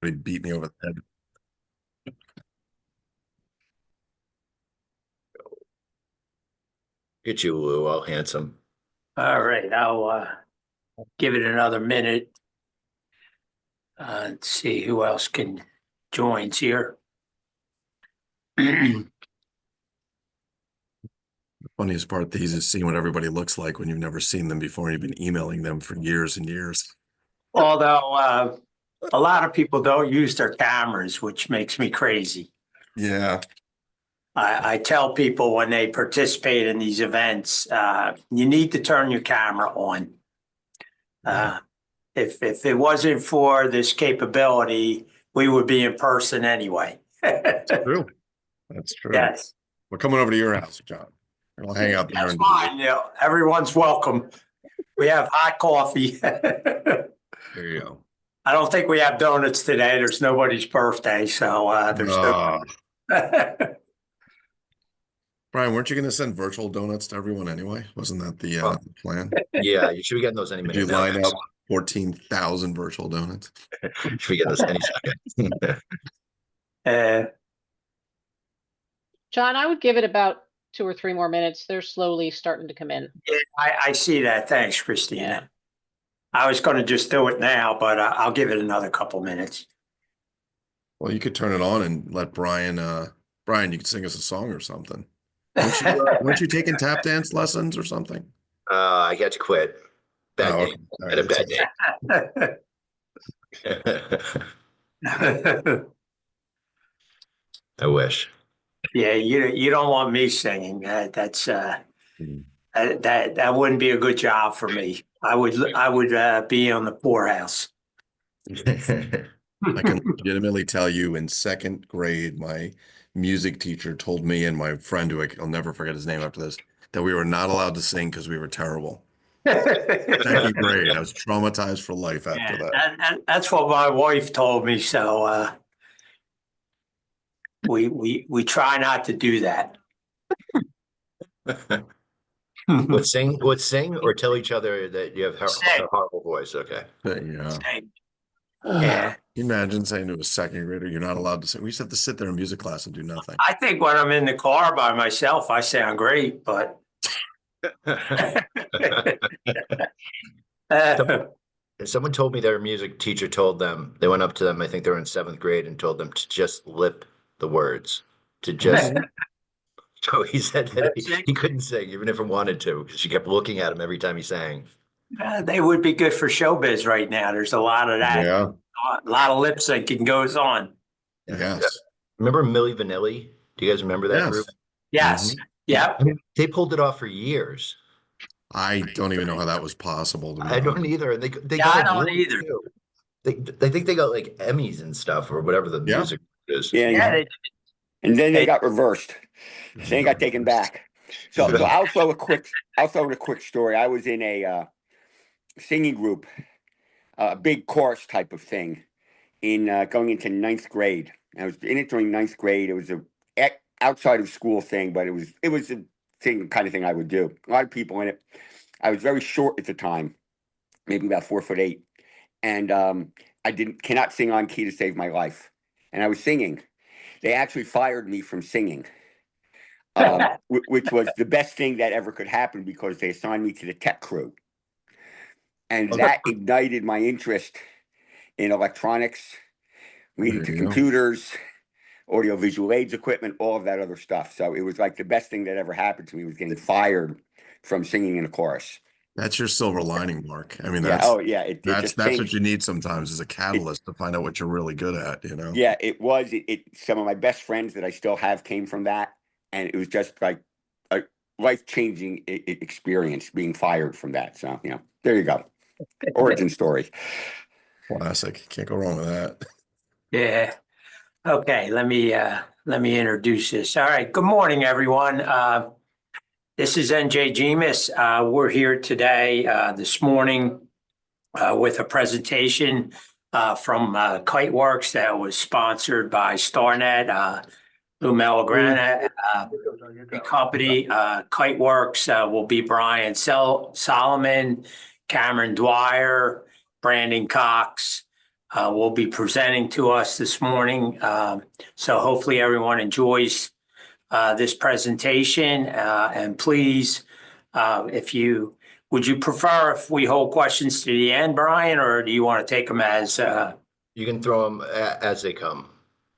He beat me over the head. Get you, Lou, all handsome. All right, I'll give it another minute. Let's see who else can joins here. The funniest part of these is seeing what everybody looks like when you've never seen them before and you've been emailing them for years and years. Although a lot of people don't use their cameras, which makes me crazy. Yeah. I tell people when they participate in these events, you need to turn your camera on. If it wasn't for this capability, we would be in person anyway. True. That's true. Yes. We're coming over to your house, John. We'll hang out there. That's fine. You know, everyone's welcome. We have hot coffee. There you go. I don't think we have donuts today. There's nobody's birthday, so there's no. Brian, weren't you going to send virtual donuts to everyone anyway? Wasn't that the plan? Yeah, you should be getting those any minute. Did you line up 14,000 virtual donuts? You should be getting those any second. John, I would give it about 2 or 3 more minutes. They're slowly starting to come in. Yeah, I see that. Thanks, Christina. Yeah. I was going to just do it now, but I'll give it another couple minutes. Well, you could turn it on and let Brian, you could sing us a song or something. Weren't you taking tap dance lessons or something? I had to quit. Bad day. Right, Had a bad day. I wish. Yeah, you don't want me singing. That's that wouldn't be a good job for me. I would be on the poorhouse. I can legitimately tell you in 2nd grade, my music teacher told me and my friend, who I'll never forget his name after this, that we were not allowed to sing because we were terrible. 2nd grade, I was traumatized for life after that. That's what my wife told me. So we try not to do that. Would sing or tell each other that you have a horrible voice. Okay. Yeah. Yeah. Can you imagine saying to a 2nd grader, you're not allowed to sing? We used to have to sit there in music class and do nothing. I think when I'm in the car by myself, I sound great, but someone told me their music teacher told them, they went up to them, I think they were in 7th grade, and told them to just lip the words, to just. So he said that he couldn't sing even if he wanted to, because she kept looking at him every time he sang. They would be good for showbiz right now. There's a lot of that. Yeah. A lot of lip syncing goes on. Yes. Remember Milli Vanilli? Do you guys remember that group? Yes. Yeah. I mean, they pulled it off for years. I don't even know how that was possible. I don't either. And they I don't either. They think they got like Emmys and stuff or whatever the music is. Yeah. And then they got reversed. They got taken back. So I'll throw in a quick story. I was in a singing group, a big chorus type of thing, in going into 9th grade. I was in it during 9th grade. It was a outside of school thing, but it was a kind of thing I would do. A lot of people in it. I was very short at the time, maybe about 4'8", and I cannot sing on key to save my life. And I was singing. They actually fired me from singing, which was the best thing that ever could happen, because they assigned me to the tech crew. And that ignited my interest in electronics, reading to computers, audio-visual aids equipment, all of that other stuff. So it was like the best thing that ever happened to me was getting fired from singing in a chorus. That's your silver lining, Mark. I mean, that's that's what you need sometimes, as a catalyst to find out what you're really good at, you know? Yeah, it was. Some of my best friends that I still have came from that. And it was just like a life-changing experience being fired from that. So, there you go. Origin story. Classic. Can't go wrong with that. Yeah. Okay. Let me introduce this. All right. Good morning, everyone. This is NJGMIS. We're here today, this morning, with a presentation from Kiteworks that was sponsored by StarNet. Lou Malagrana, the company. Kiteworks will be Brian Solomon, Cameron Dwyer, Brandon Cox, will be presenting to us this morning. So hopefully everyone enjoys this presentation. And please, would you prefer if we hold questions to the end, Brian, or do you want to take them as? You can throw them as they come.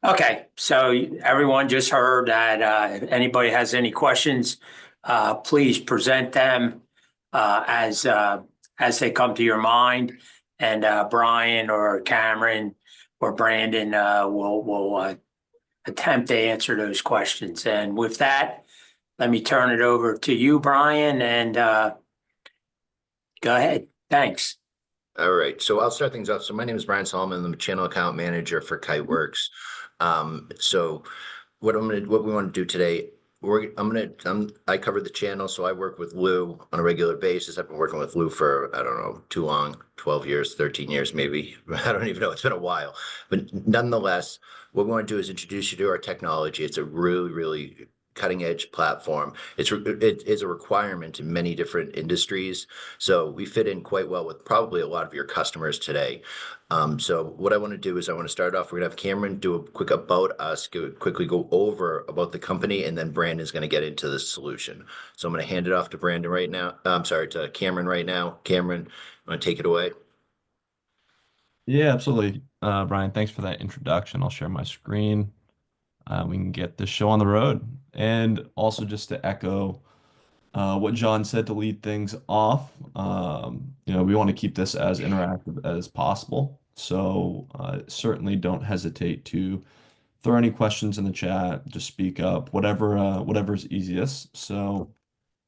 Okay, so everyone just heard that if anybody has any questions, please present them as they come to your mind, and Brian or Cameron or Brandon will attempt to answer those questions. And with that, let me turn it over to you, Brian, and go ahead. Thanks. All right, so I'll start things off. So my name is Brian Solomon. I'm the channel account manager for Kiteworks. So what we want to do today, I cover the channel, so I work with Lou on a regular basis. I've been working with Lou for, I don't know, too long, 12 years, 13 years, maybe. I don't even know. It's been a while. But nonetheless, what we want to do is introduce you to our technology. It's a really, really cutting edge platform. It is a requirement in many different industries. So we fit in quite well with probably a lot of your customers today. So what I want to do is I want to start off, we're going to have Cameron do a quick about us, quickly go over about the company, and then Brandon's going to get into the solution. So I'm going to hand it off to Brandon right now. I'm sorry, to Cameron right now. Cameron, you want to take it away? Yeah, absolutely. Brian, thanks for that introduction. I'll share my screen. We can get this show on the road. And also just to echo what John said to lead things off, we want to keep this as interactive as possible. So certainly don't hesitate to throw any questions in the chat, just speak up, whatever's easiest. So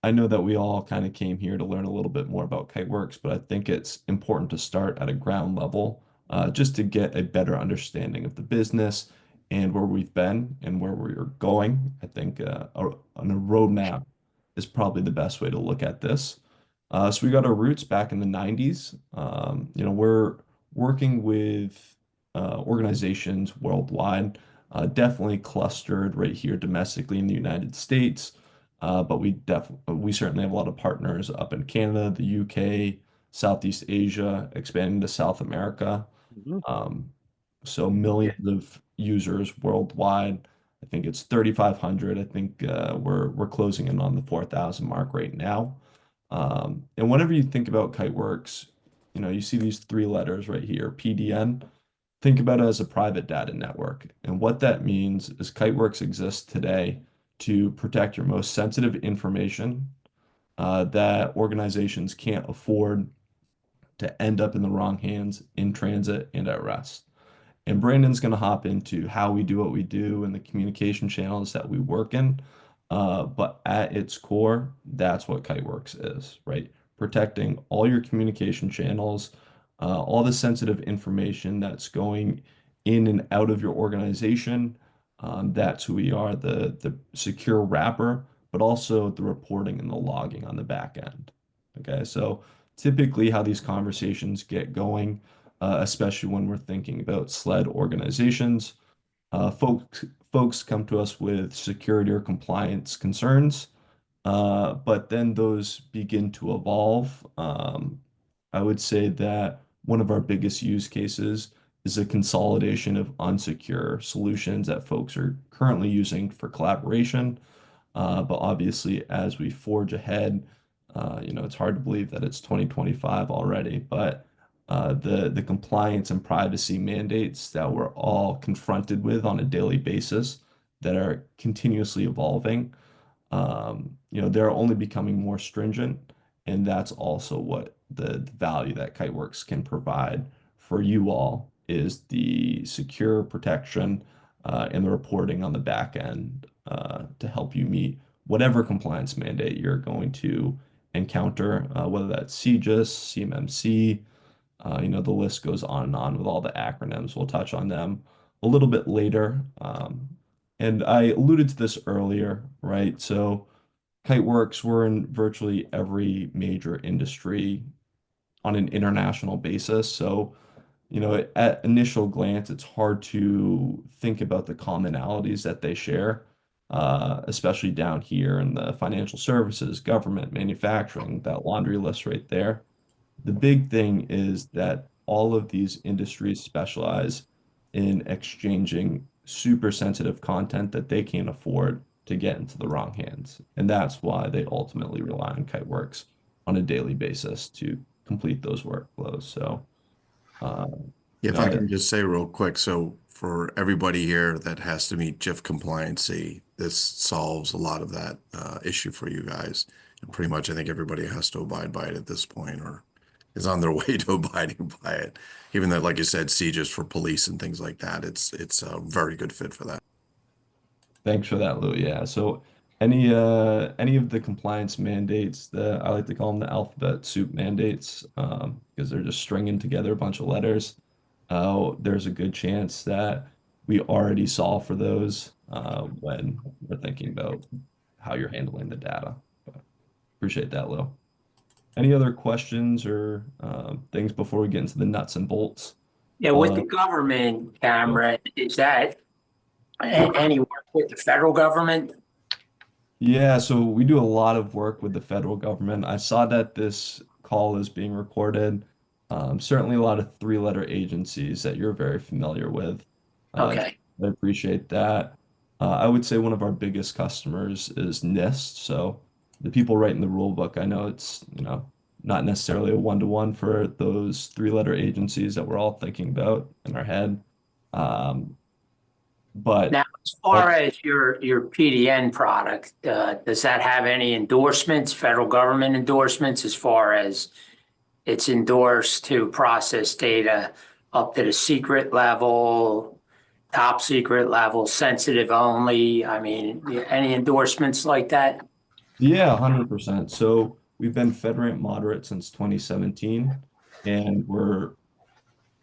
I know that we all kind of came here to learn a little bit more about Kiteworks, but I think it's important to start at a ground level, just to get a better understanding of the business and where we've been and where we're going. I think on a roadmap is probably the best way to look at this. So we got our roots back in the 90s. We're working with organizations worldwide, definitely clustered right here domestically in the United States. But we certainly have a lot of partners up in Canada, the UK, Southeast Asia, expanding to South America. Um, so millions of users worldwide. I think it's 3,500. I think we're closing in on the 4,000 mark right now. And whenever you think about Kiteworks, you see these three letters right here, PDN. Think about it as a private data network. And what that means is Kiteworks exists today to protect your most sensitive information that organizations can't afford to end up in the wrong hands in transit and at rest. And Brandon's going to hop into how we do what we do and the communication channels that we work in. But at its core, that's what Kiteworks is, right? Protecting all your communication channels, all the sensitive information that's going in and out of your organization. That's who we are, the secure wrapper, but also the reporting and the logging on the back end. Okay, so typically how these conversations get going, especially when we're thinking about SLED organizations, folks come to us with security or compliance concerns, but then those begin to evolve. I would say that one of our biggest use cases is a consolidation of unsecure solutions that folks are currently using for collaboration. But obviously, as we forge ahead, it's hard to believe that it's 2025 already, but the compliance and privacy mandates that we're all confronted with on a daily basis that are continuously evolving, they're only becoming more stringent. And that's also what the value that Kiteworks can provide for you all is the secure protection and the reporting on the back end to help you meet whatever compliance mandate you're going to encounter, whether that's CGIS, CMMC, the list goes on and on with all the acronyms. We'll touch on them a little bit later. And I alluded to this earlier, right? So Kiteworks, we're in virtually every major industry on an international basis. So, at initial glance, it's hard to think about the commonalities that they share, especially down here in the financial services, government, manufacturing, that laundry list right there. The big thing is that all of these industries specialize in exchanging super sensitive content that they can't afford to get into the wrong hands. And that's why they ultimately rely on Kiteworks on a daily basis to complete those workflows. So, Yeah, you if know, I can just say real quick, so for everybody here that has to meet GIF compliancy, this solves a lot of that issue for you guys. And pretty much, I think everybody has to abide by it at this point, or is on their way to abiding by it. Even though, like you said, sieges for police and things like that, it's a very good fit for that. thanks for that, Lou. Yeah. So any of the compliance mandates, the I like to call them the alphabet soup mandates, because they're just stringing together a bunch of letters. There's a good chance that we already solve for those when we're thinking about how you're handling the data. But appreciate that, Lou. Any other questions or things before we get into the nuts and bolts? Yeah, with the government camera, is that any work with the federal government? Yeah, so we do a lot of work with the federal government. I saw that this call is being recorded. Certainly a lot of three-letter agencies that you're very familiar with. Okay. I appreciate that. I would say one of our biggest customers is NIST. So the people writing the rule book, I know it's, not necessarily a one-to-one for those three-letter agencies that we're all thinking about in our head. But Now, as far as your PDN product, does that have any endorsements, federal government endorsements, as far as it's endorsed to process data up to the secret level, top secret level, sensitive only? I mean, any endorsements like that? Yeah, 100%. So we've been FedRAMP moderate since 2017, and we're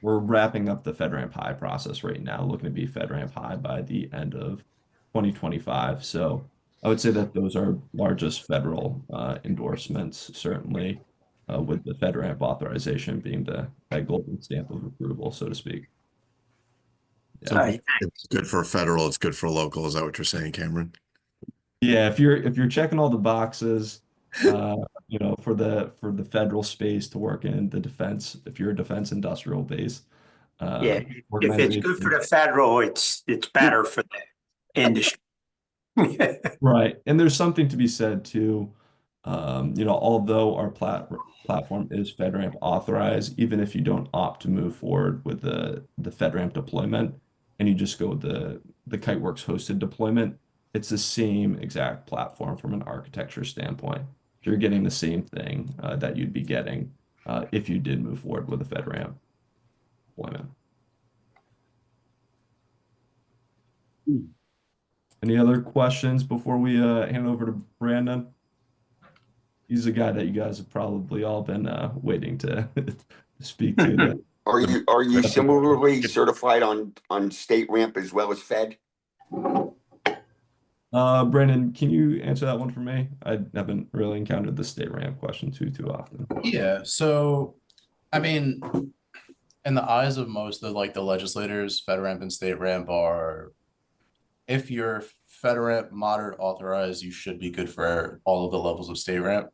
wrapping up the FedRAMP High process right now, looking to be FedRAMP High by the end of 2025. So I would say that those are largest federal endorsements, certainly, with the FedRAMP authorization being that golden stamp of approval, so to speak. So All right. it's good for federal, it's good for local. Is that what you're saying, Cameron? Yeah, if you're checking all the boxes, for the federal space to work in the defense, if you're a defense industrial base Yeah, if it's good for organization, the federal, it's better for the industry. right? And there's something to be said too. Although our platform is FedRAMP authorized, even if you don't opt to move forward with the FedRAMP deployment and you just go with the Kiteworks hosted deployment, it's the same exact platform from an architecture standpoint. You're getting the same thing that you'd be getting if you did move forward with a FedRAMP deployment. Any other questions before we hand over to Brandon? He's the guy that you guys have probably all been waiting to speak to. Are you similarly certified on state ramp as well as Fed? Brandon, can you answer that one for me? I haven't really encountered the state ramp question too often. Yeah, so I mean, in the eyes of most of the legislators, FedRAMP and state ramp are, if you're FedRAMP moderate authorized, you should be good for all of the levels of state ramp.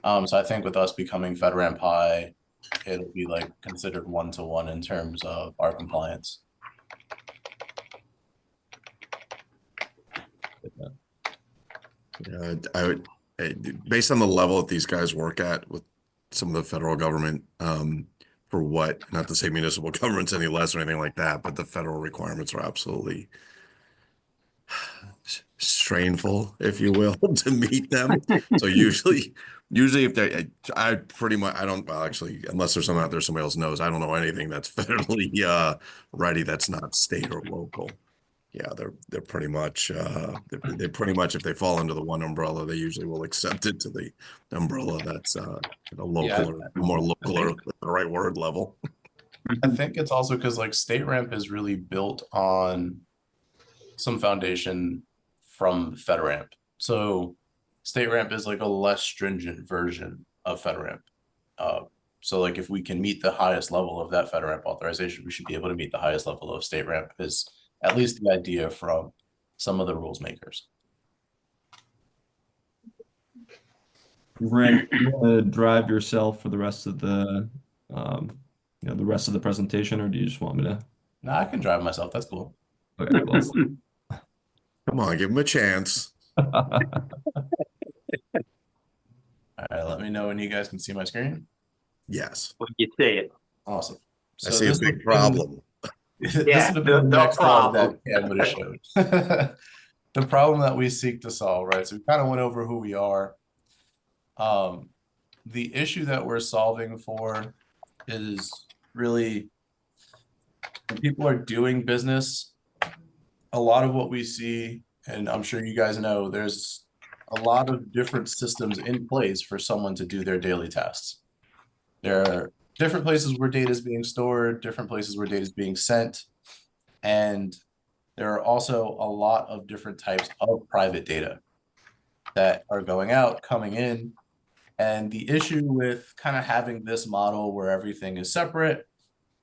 So I think with us becoming FedRAMP high, it'll be considered 1-to-1 in terms of our compliance. I would, based on the level that these guys work at with some of the federal government, for what, not to say municipal governments any less or anything like that, but the federal requirements are absolutely strainful, if you will, to meet them. So usually if I pretty much, I don't, well, actually, unless there's someone out there, somebody else knows, I don't know anything that's federally ready that's not state or local. Yeah, they're pretty much they pretty much, if they fall under the one umbrella, they usually will accept it to the umbrella that's at a local or more local or the right word level. I think it's also because state ramp is really built on some foundation from FedRAMP. So state ramp is a less stringent version of FedRAMP. So if we can meet the highest level of that FedRAMP authorization, we should be able to meet the highest level of state ramp, is at least the idea from some of the rules makers. Brandon, you want to drive yourself for the rest of the the rest of the presentation, or do you just want me to? No, I can drive myself. That's cool. Okay, well. Come on, give him a chance. All right, let me know when you guys can see my screen. Yes. When you see it. Awesome. I see a this would big have been- problem. this Yeah, would have been the no next slide problem. that Cam would have showed. The problem that we seek to solve, right? So we kind of went over who we are. The issue that we're solving for is really when people are doing business, a lot of what we see, and I'm sure you guys know, there's a lot of different systems in place for someone to do their daily tasks. There are different places where data is being stored, different places where data is being sent, and there are also a lot of different types of private data that are going out, coming in. And the issue with kind of having this model where everything is separate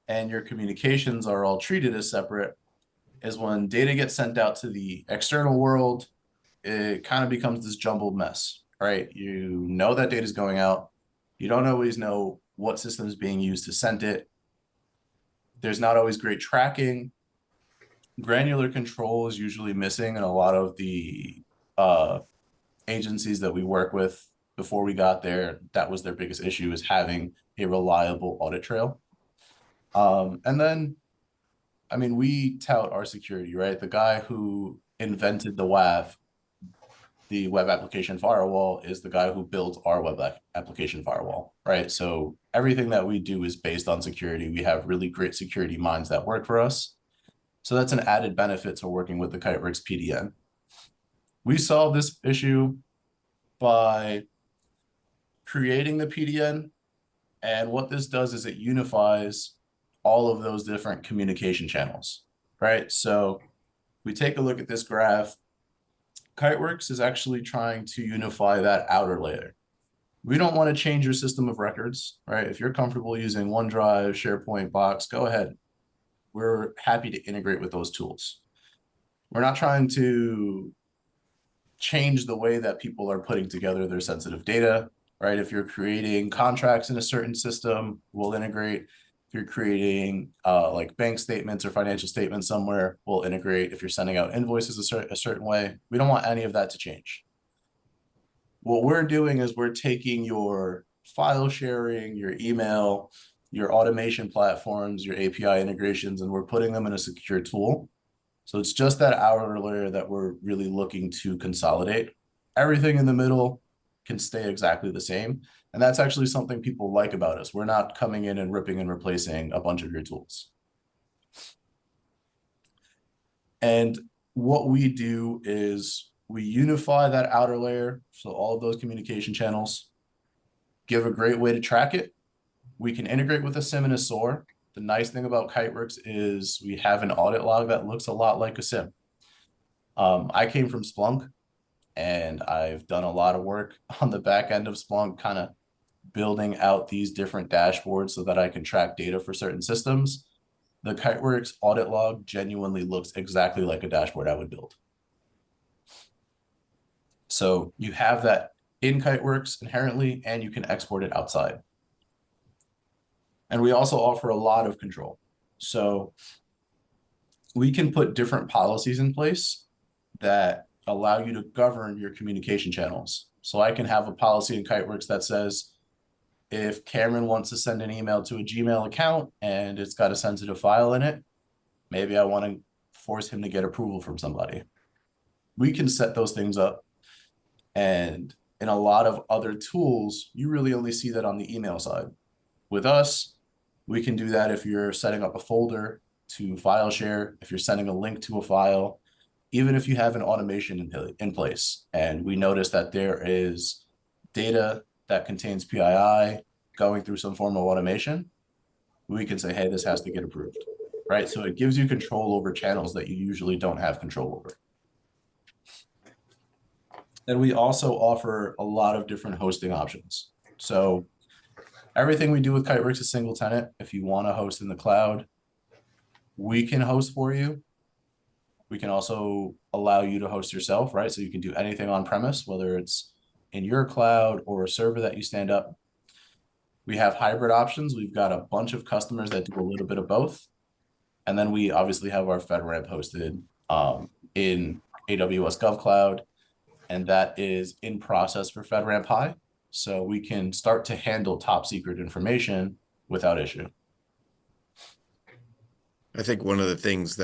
and your communications are all treated as separate is when data gets sent out to the external world, it kind of becomes this jumbled mess, right? You know that data is going out. You don't always know what system is being used to send it. There's not always great tracking. Granular control is usually missing in a lot of the agencies that we work with. Before we got there, that was their biggest issue, is having a reliable audit trail. And then, I mean, we tout our security, right? The guy who invented the WAF, the web application firewall, is the guy who built our web application firewall, right? So everything that we do is based on security. We have really great security minds that work for us. So that's an added benefit to working with the Kiteworks PDN. We solve this issue by creating the PDN. And what this does is it unifies all of those different communication channels, right? So we take a look at this graph. Kiteworks is actually trying to unify that outer layer. We don't want to change your system of records, right? If you're comfortable using OneDrive, SharePoint, Box, go ahead. We're happy to integrate with those tools. We're not trying to change the way that people are putting together their sensitive data, right? If you're creating contracts in a certain system, we'll integrate. If you're creating like bank statements or financial statements somewhere, we'll integrate. If you're sending out invoices a certain way, we don't want any of that to change. What we're doing is we're taking your file sharing, your email, your automation platforms, your API integrations, and we're putting them in a secure tool. So it's just that outer layer that we're really looking to consolidate. Everything in the middle can stay exactly the same. And that's actually something people like about us. We're not coming in and ripping and replacing a bunch of your tools. And what we do is we unify that outer layer, so all of those communication channels, give a great way to track it. We can integrate with a SIM and a SOAR. The nice thing about Kiteworks is we have an audit log that looks a lot like a SIM. I came from Splunk, and I've done a lot of work on the back end of Splunk, kind of building out these different dashboards so that I can track data for certain systems. The Kiteworks audit log genuinely looks exactly like a dashboard I would build. So you have that in Kiteworks inherently, and you can export it outside. And we also offer a lot of control. So we can put different policies in place that allow you to govern your communication channels. So I can have a policy in Kiteworks that says, if Cameron wants to send an email to a Gmail account and it's got a sensitive file in it, maybe I want to force him to get approval from somebody. We can set those things up. And in a lot of other tools, you really only see that on the email side. With us, we can do that if you're setting up a folder to file share, if you're sending a link to a file, even if you have an automation in place. And we notice that there is data that contains PII going through some form of automation, we can say, hey, this has to get approved, right? So it gives you control over channels that you usually don't have control over. And we also offer a lot of different hosting options. So everything we do with Kiteworks is single tenant. If you want to host in the cloud, we can host for you. We can also allow you to host yourself, right? So you can do anything on premise, whether it's in your cloud or a server that you stand up. We have hybrid options. We've got a bunch of customers that do a little bit of both. And then we obviously have our FedRAMP hosted in AWS GovCloud, and that is in process for FedRAMP High. So we can start to handle top secret information without issue. I think one of the things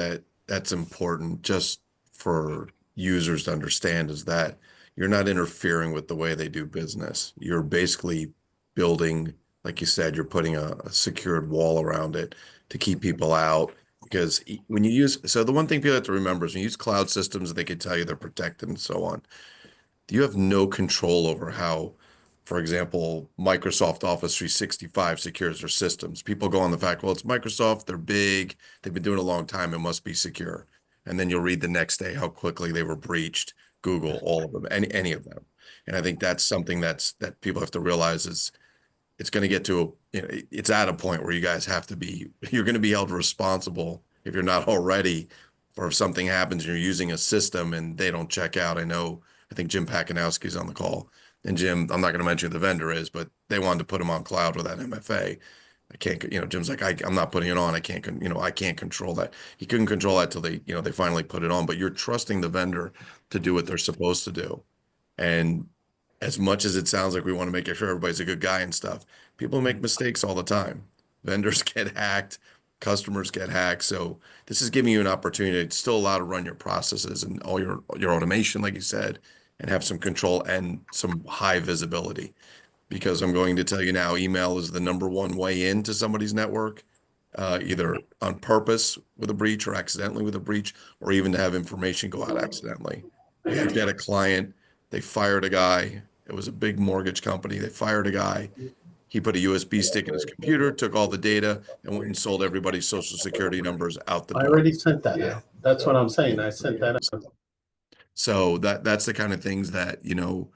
that's important just for users to understand is that you're not interfering with the way they do business. You're basically building, like you said, you're putting a secured wall around it to keep people out. Because when you use, so the one thing people have to remember is when you use cloud systems, they can tell you they're protected and so on. You have no control over how, for example, Microsoft Office 365 secures their systems. People go on the fact, well, it's Microsoft, they're big, they've been doing it a long time, it must be secure. And then you'll read the next day how quickly they were breached, Google, all of them, any of them. And I think that's something that people have to realize is it's going to get to it's at a point where you guys have to be, you're going to be held responsible if you're not already, or if something happens and you're using a system and they don't check out. I think Jim Pakinowski's on the call. And Jim, I'm not going to mention who the vendor is, but they wanted to put him on cloud with that MFA. I can't, Jim's like, I'm not putting it on. I can't control that. He couldn't control that till they finally put it on. But you're trusting the vendor to do what they're supposed to do. And as much as it sounds like we want to make sure everybody's a good guy and stuff, people make mistakes all the time. Vendors get hacked, customers get hacked. So this is giving you an opportunity. It's still allowed to run your processes and all your automation, like you said, and have some control and some high visibility. Because I'm going to tell you now, email is the #1 way into somebody's network, either on purpose with a breach or accidentally with a breach, or even to have information go out accidentally. We actually had a client, they fired a guy. It was a big mortgage company. They fired a guy. He put a USB stick in his computer, took all the data, and went and sold everybody's social security numbers out the door. I already sent that out. That's what I'm saying. I sent that out. So that's the kind of things that, you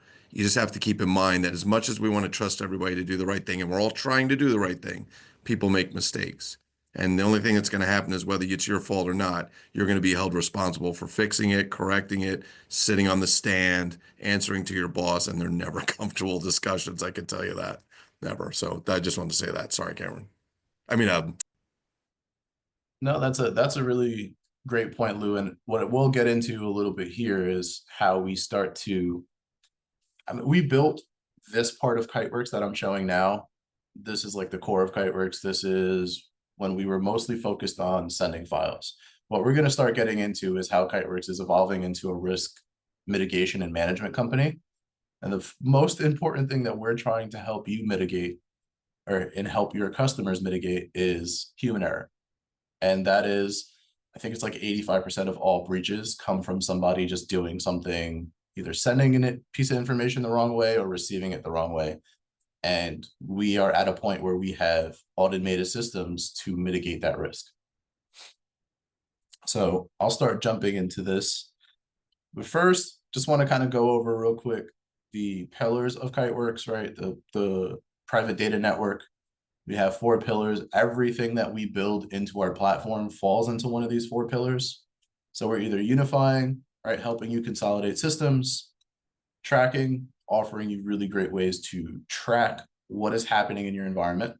just have to keep in mind that as much as we want to trust everybody to do the right thing, and we're all trying to do the right thing, people make mistakes. And the only thing that's going to happen is whether it's your fault or not, you're going to be held responsible for fixing it, correcting it, sitting on the stand, answering to your boss, and they're never comfortable discussions. I can tell you that. Never. So I just wanted to say that. Sorry, Cameron. I mean, No, that's a really great point, Lou. And what we'll get into a little bit here is how we start to, we built this part of Kiteworks that I'm showing now. This is like the core of Kiteworks. This is when we were mostly focused on sending files. What we're going to start getting into is how Kiteworks is evolving into a risk mitigation and management company. And the most important thing that we're trying to help you mitigate and help your customers mitigate is human error. And that is, I think it's like 85% of all breaches come from somebody just doing something, either sending a piece of information the wrong way or receiving it the wrong way. And we are at a point where we have automated systems to mitigate that risk. So I'll start jumping into this. But first, just want to kind of go over real quick the pillars of Kiteworks, right? The private data network. We have 4 pillars. Everything that we build into our platform falls into one of these 4 pillars. So we're either unifying, right, helping you consolidate systems, tracking, offering you really great ways to track what is happening in your environment,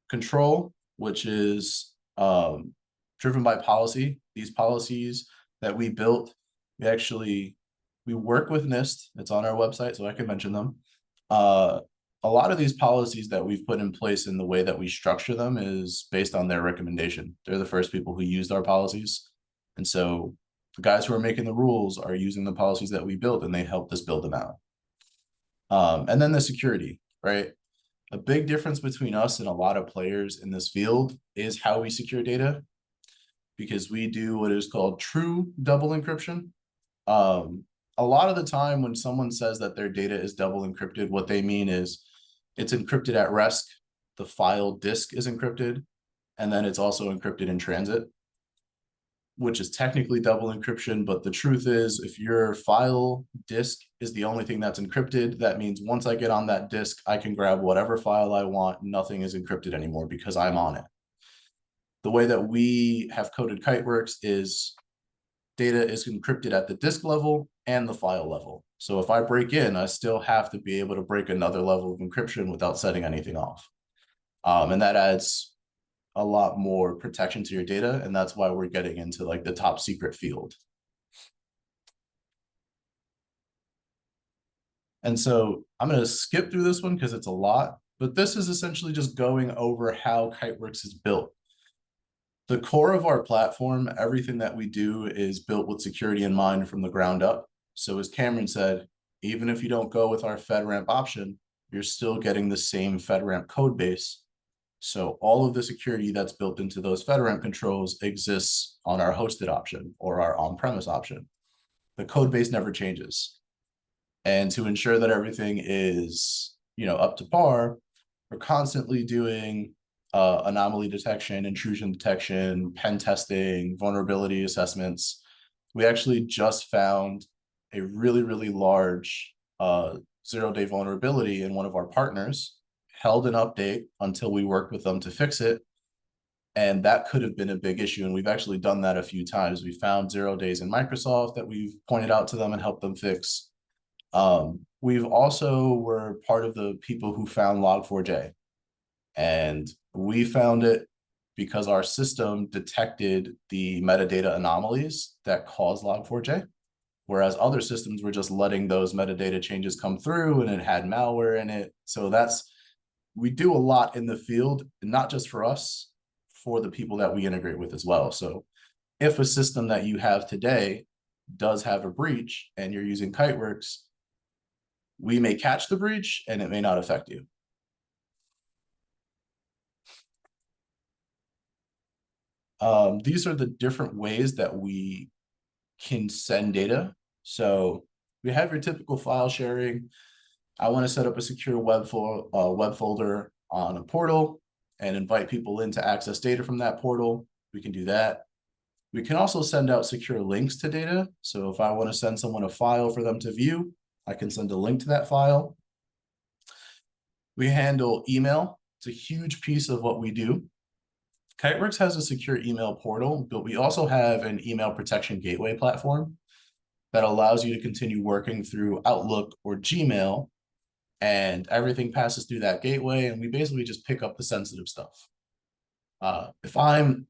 control, which is driven by policy. These policies that we built, we work with NIST. It's on our website, so I can mention them. A lot of these policies that we've put in place in the way that we structure them is based on their recommendation. They're the first people who used our policies. And so the guys who are making the rules are using the policies that we built, and they helped us build them out. And then the security, right? A big difference between us and a lot of players in this field is how we secure data, because we do what is called true double encryption. A lot of the time when someone says that their data is double encrypted, what they mean is it's encrypted at rest, the file disk is encrypted, and then it's also encrypted in transit, which is technically double encryption. But the truth is, if your file disk is the only thing that's encrypted, that means once I get on that disk, I can grab whatever file I want. Nothing is encrypted anymore because I'm on it. The way that we have coded Kiteworks is data is encrypted at the disk level and the file level. So if I break in, I still have to be able to break another level of encryption without setting anything off. And that adds a lot more protection to your data. And that's why we're getting into like the top secret field. And so I'm going to skip through this one because it's a lot, but this is essentially just going over how Kiteworks is built. The core of our platform, everything that we do is built with security in mind from the ground up. So as Cameron said, even if you don't go with our FedRAMP option, you're still getting the same FedRAMP code base. So all of the security that's built into those FedRAMP controls exists on our hosted option or our on-premise option. The code base never changes. And to ensure that everything is, up to par, we're constantly doing anomaly detection, intrusion detection, pen testing, vulnerability assessments. We actually just found a really, really large zero-day vulnerability in one of our partners, held an update until we worked with them to fix it. And that could have been a big issue. And we've actually done that a few times. We found 0 days in Microsoft that we've pointed out to them and helped them fix. We've also were part of the people who found Log4j, and we found it because our system detected the metadata anomalies that cause Log4j, whereas other systems were just letting those metadata changes come through and it had malware in it. So we do a lot in the field, not just for us, for the people that we integrate with as well. So if a system that you have today does have a breach and you're using Kiteworks, we may catch the breach and it may not affect you. These are the different ways that we can send data. So we have your typical file sharing. I want to set up a secure web folder on a portal and invite people in to access data from that portal. We can do that. We can also send out secure links to data. So if I want to send someone a file for them to view, I can send a link to that file. We handle email. It's a huge piece of what we do. Kiteworks has a secure email portal, but we also have an email protection gateway platform that allows you to continue working through Outlook or Gmail, and everything passes through that gateway, and we basically just pick up the sensitive stuff. If I'm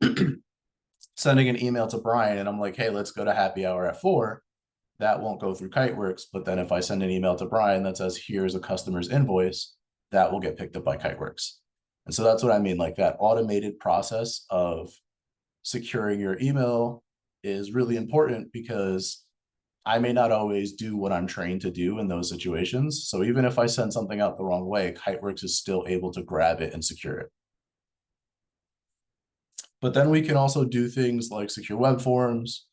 sending an email to Brian and I'm like, hey, let's go to happy hour at 4, that won't go through Kiteworks. But then if I send an email to Brian that says, here's a customer's invoice, that will get picked up by Kiteworks. And so that's what I mean, like that automated process of securing your email is really important because I may not always do what I'm trained to do in those situations. So even if I send something out the wrong way, Kiteworks is still able to grab it and secure it. But then we can also do things like secure web forms,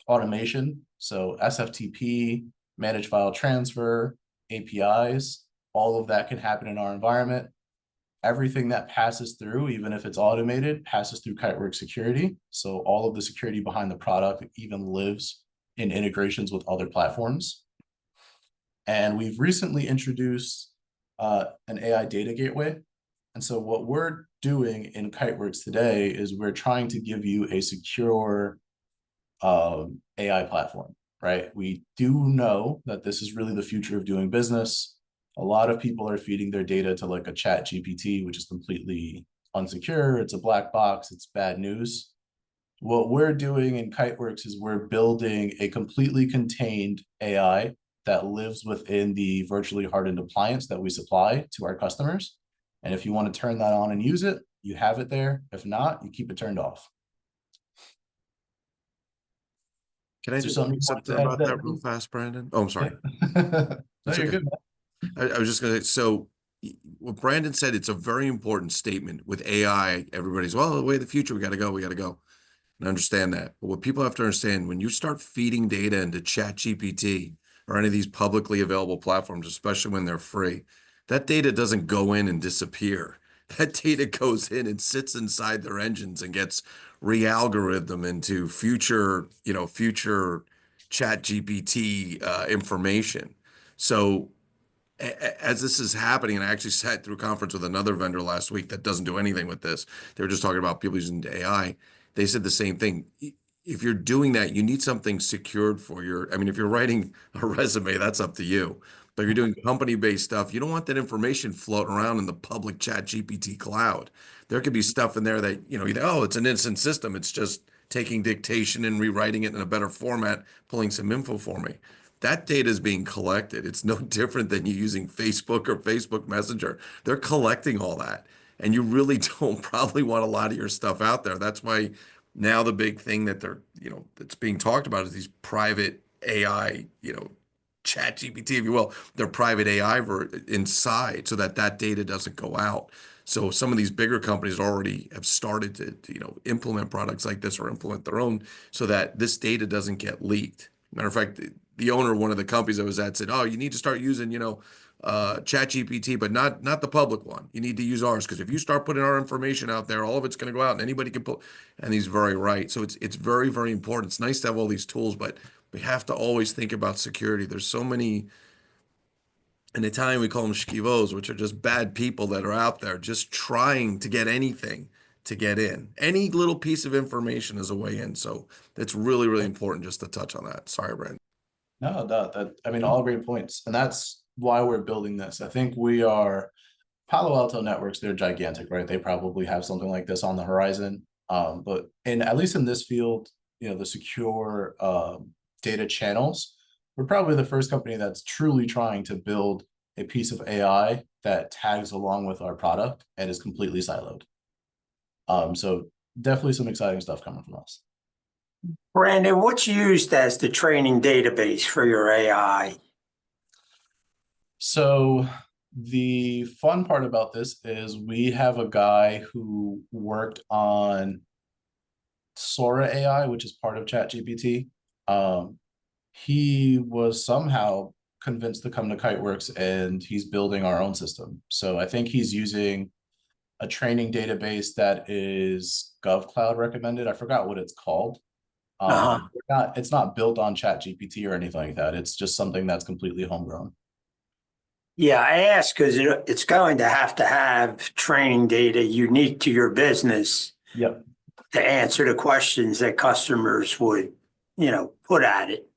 automation. So SFTP, managed file transfer, APIs, all of that can happen in our environment. Everything that passes through, even if it's automated, passes through Kiteworks security. So all of the security behind the product even lives in integrations with other platforms. And we've recently introduced an AI data gateway. And so what we're doing in Kiteworks today is we're trying to give you a secure AI platform, right? We do know that this is really the future of doing business. A lot of people are feeding their data to like a chat GPT, which is completely unsecure. It's a black box. It's bad news. What we're doing in Kiteworks is we're building a completely contained AI that lives within the virtually hardened appliance that we supply to our customers. And if you want to turn that on and use it, you have it there. If not, you keep it turned off. Can I just say something about that real fast, Brandon? Oh, I'm sorry. No, you're good. I was just going to say, so what Brandon said, it's a very important statement. With AI, everybody's, well, the way of the future, we got to go. And I understand that. But what people have to understand, when you start feeding data into chat GPT or any of these publicly available platforms, especially when they're free, that data doesn't go in and disappear. That data goes in and sits inside their engines and gets re-algorithm into future chat GPT information. So as this is happening, and I actually sat through a conference with another vendor last week that doesn't do anything with this. They were just talking about people using AI. They said the same thing. if you're doing that, you need something secured for your, I mean, if you're writing a resume, that's up to you. But if you're doing company-based stuff, you don't want that information floating around in the public chat GPT cloud. There could be stuff in there that, you think, oh, it's an innocent system. It's just taking dictation and rewriting it in a better format, pulling some info for me. That data is being collected. It's no different than you using Facebook or Facebook Messenger. They're collecting all that. And you really don't probably want a lot of your stuff out there. That's why now the big thing that that's being talked about is these private AI, chat GPT, if you will, their private AI inside so that data doesn't go out. So some of these bigger companies already have started to implement products like this or implement their own so that this data doesn't get leaked. Matter of fact, the owner of one of the companies I was at said, "Oh, you need to start using, chat GPT, but not the public one. You need to use ours because if you start putting our information out there, all of it's going to go out and anybody can put." And he's very right. So it's very, very important. It's nice to have all these tools, but we have to always think about security. There's so many. In Italian, we call them schivos, which are just bad people that are out there just trying to get anything to get in. Any little piece of information is a way in. So it's really, really important just to touch on that. Sorry, Brent. No, I mean, all great points. And that's why we're building this. I think we are Palo Alto Networks, they're gigantic, right? They probably have something like this on the horizon. But at least in this field, the secure data channels, we're probably the first company that's truly trying to build a piece of AI that tags along with our product and is completely siloed. So definitely some exciting stuff coming from us. Brandon, what's used as the training database for your AI? So the fun part about this is we have a guy who worked on Sora AI, which is part of ChatGPT. He was somehow convinced to come to Kiteworks and he's building our own system. So I think he's using a training database that is GovCloud recommended. I forgot what it's called. It's not built on ChatGPT or anything like that. It's just something that's completely homegrown. Yeah, I asked because it's going to have training data unique to your business. Yep. To answer the questions that customers would, put at it.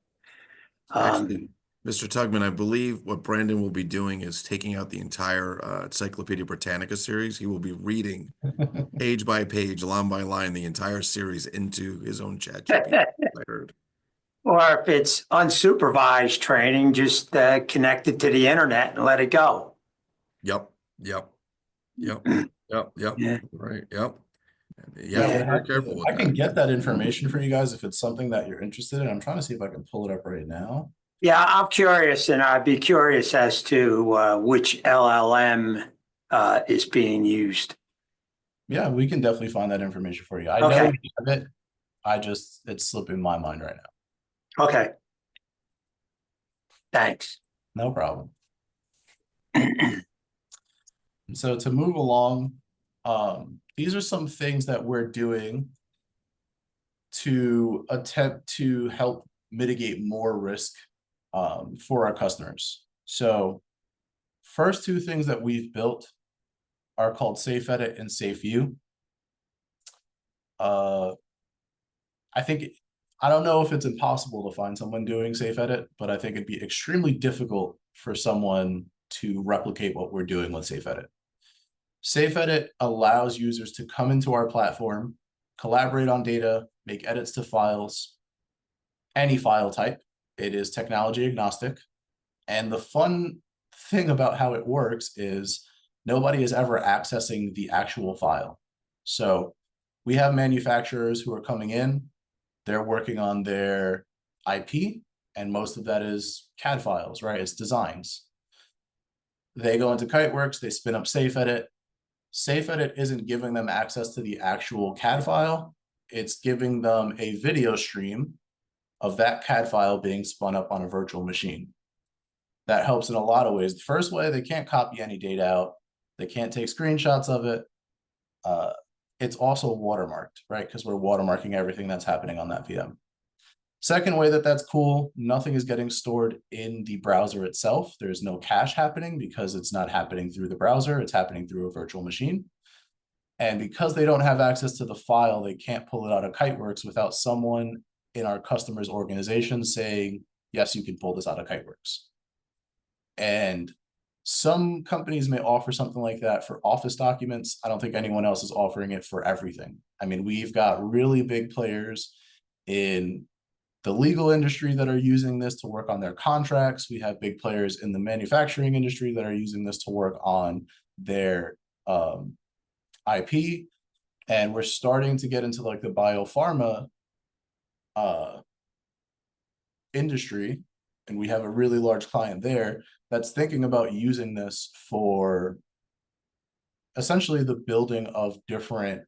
Actually, Mr. Tugman, I believe what Brandon will be doing is taking out the entire Encyclopedia Britannica series. He will be reading page by page, line by line, the entire series into his own chat GPT. I heard. Or if it's unsupervised training, just connect it to the internet and let it go. Yep. Yeah. Right. Yep. Yeah, Very careful with I can that. get that information for you guys if it's something that you're interested in. I'm trying to see if I can pull it up right now. Yeah, I'm curious, and I'd be curious as to which LLM is being used. Yeah, we can definitely find that information for you. I know we have it. It's slipping my mind right now. Okay. Thanks. No problem. So to move along, these are some things that we're doing to attempt to help mitigate more risk for our customers. So first two things that we've built are called Safe Edit and Safe View. I don't know if it's impossible to find someone doing Safe Edit, but I think it'd be extremely difficult for someone to replicate what we're doing with Safe Edit. Safe Edit allows users to come into our platform, collaborate on data, make edits to files, any file type. It is technology agnostic. And the fun thing about how it works is nobody is ever accessing the actual file. So we have manufacturers who are coming in, they're working on their IP, and most of that is CAD files, right? It's designs. They go into Kiteworks, they spin up Safe Edit. Safe Edit isn't giving them access to the actual CAD file. It's giving them a video stream of that CAD file being spun up on a virtual machine. That helps in a lot of ways. The first way, they can't copy any data out. They can't take screenshots of it. It's also watermarked, right? Because we're watermarking everything that's happening on that VM. Second way that's cool, nothing is getting stored in the browser itself. There's no cache happening because it's not happening through the browser. It's happening through a virtual machine. And because they don't have access to the file, they can't pull it out of Kiteworks without someone in our customer's organization saying, yes, you can pull this out of Kiteworks. And some companies may offer something like that for office documents. I don't think anyone else is offering it for everything. I mean, we've got really big players in the legal industry that are using this to work on their contracts. We have big players in the manufacturing industry that are using this to work on their IP. And we're starting to get into like the biopharma industry. And we have a really large client there that's thinking about using this for essentially the building of different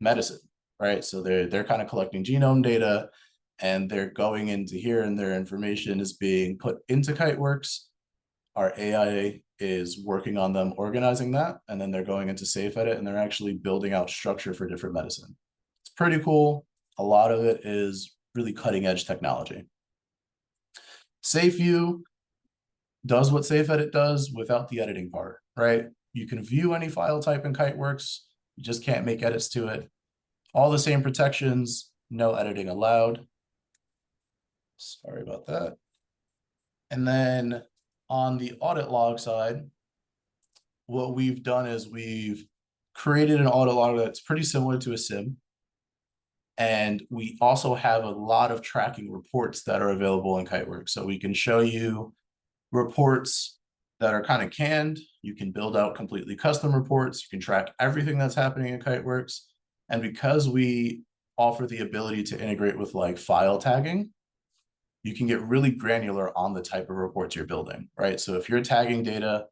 medicine, right? So they're kind of collecting genome data and they're going into here and their information is being put into Kiteworks. Our AI is working on them organizing that, and then they're going into safe edit and they're actually building out structure for different medicine. It's pretty cool. A lot of it is really cutting edge technology. SafeView does what safe edit does without the editing part, right? You can view any file type in Kiteworks, you just can't make edits to it. All the same protections, no editing allowed. Sorry about that. And then on the audit log side, what we've done is we've created an audit log that's pretty similar to a SIM. And we also have a lot of tracking reports that are available in Kiteworks. So we can show you reports that are kind of canned. You can build out completely custom reports. You can track everything that's happening in Kiteworks. And because we offer the ability to integrate with like file tagging, you can get really granular on the type of reports you're building, right? So if you're tagging data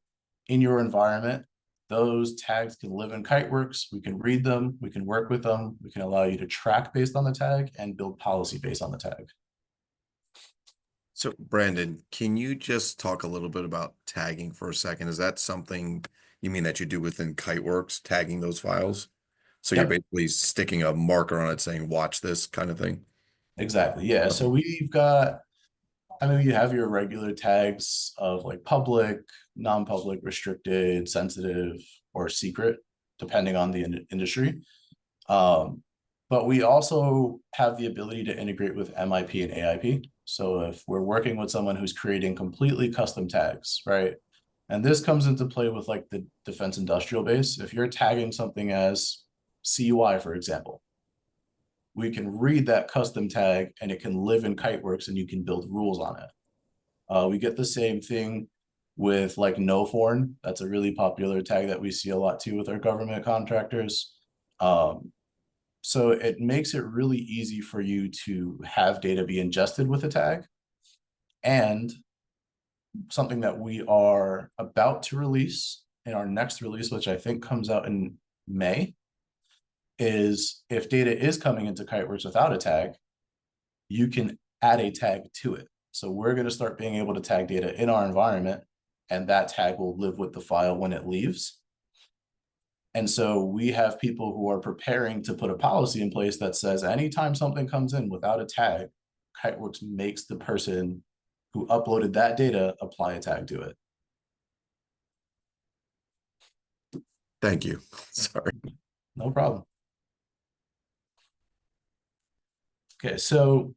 in your environment, those tags can live in Kiteworks. We can read them, we can work with them, we can allow you to track based on the tag and build policy based on the tag. So Brandon, can you just talk a little bit about tagging for a second? Is that something you mean that you do within Kiteworks, tagging those files? So Yep. you're basically sticking a marker on it saying, watch this kind of thing? Exactly, yeah. So we've got, I mean, you have your regular tags of like public, non-public, restricted, sensitive, or secret, depending on the industry. But we also have the ability to integrate with MIP and AIP. So if we're working with someone who's creating completely custom tags, right? And this comes into play with like the defense industrial base. If you're tagging something as CUI, for example, we can read that custom tag and it can live in Kiteworks and you can build rules on it. We get the same thing with like no foreign. That's a really popular tag that we see a lot too with our government contractors. So it makes it really easy for you to have data be ingested with a tag. And something that we are about to release in our next release, which I think comes out in May, is if data is coming into Kiteworks without a tag, you can add a tag to it. So we're going to start being able to tag data in our environment, and that tag will live with the file when it leaves. And so we have people who are preparing to put a policy in place that says anytime something comes in without a tag, Kiteworks makes the person who uploaded that data apply a tag to it. Thank you. Sorry. No problem. Okay, so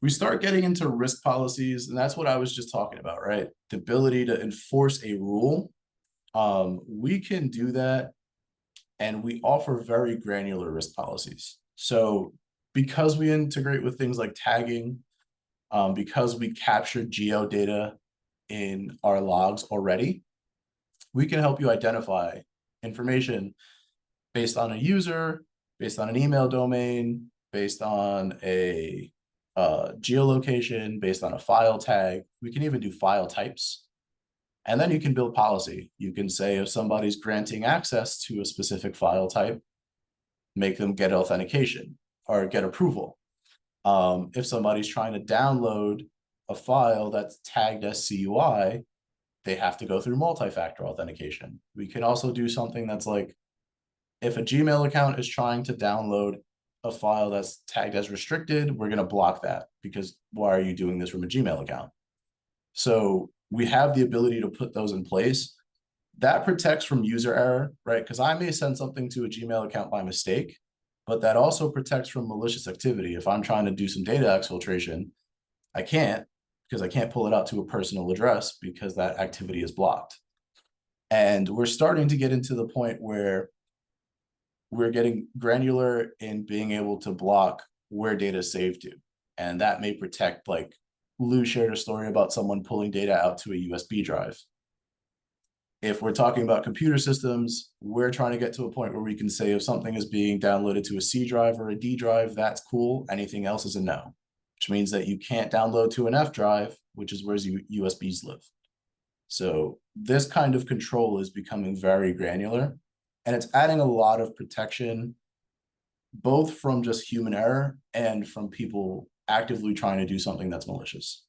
we start getting into risk policies, and that's what I was just talking about, right? The ability to enforce a rule. We can do that, and we offer very granular risk policies. So because we integrate with things like tagging, because we capture geo data in our logs already, we can help you identify information based on a user, based on an email domain, based on a geolocation, based on a file tag. We can even do file types. And then you can build policy. You can say if somebody's granting access to a specific file type, make them get authentication or get approval. If somebody's trying to download a file that's tagged as CUI, they have to go through multi-factor authentication. We can also do something that's like, if a Gmail account is trying to download a file that's tagged as restricted, we're going to block that because why are you doing this from a Gmail account? So we have the ability to put those in place. that protects from user error, right? Because I may send something to a Gmail account by mistake, but that also protects from malicious activity. If I'm trying to do some data exfiltration, I can't, because I can't pull it out to a personal address because that activity is blocked. And we're starting to get into the point where we're getting granular in being able to block where data is saved to. And that may protect, like Lou shared a story about someone pulling data out to a USB drive. If we're talking about computer systems, we're trying to get to a point where we can say if something is being downloaded to a C drive or a D drive, that's cool. Anything else is a no, which means that you can't download to an F drive, which is where USBs live. So this kind of control is becoming very granular, and it's adding a lot of protection, both from just human error and from people actively trying to do something that's malicious.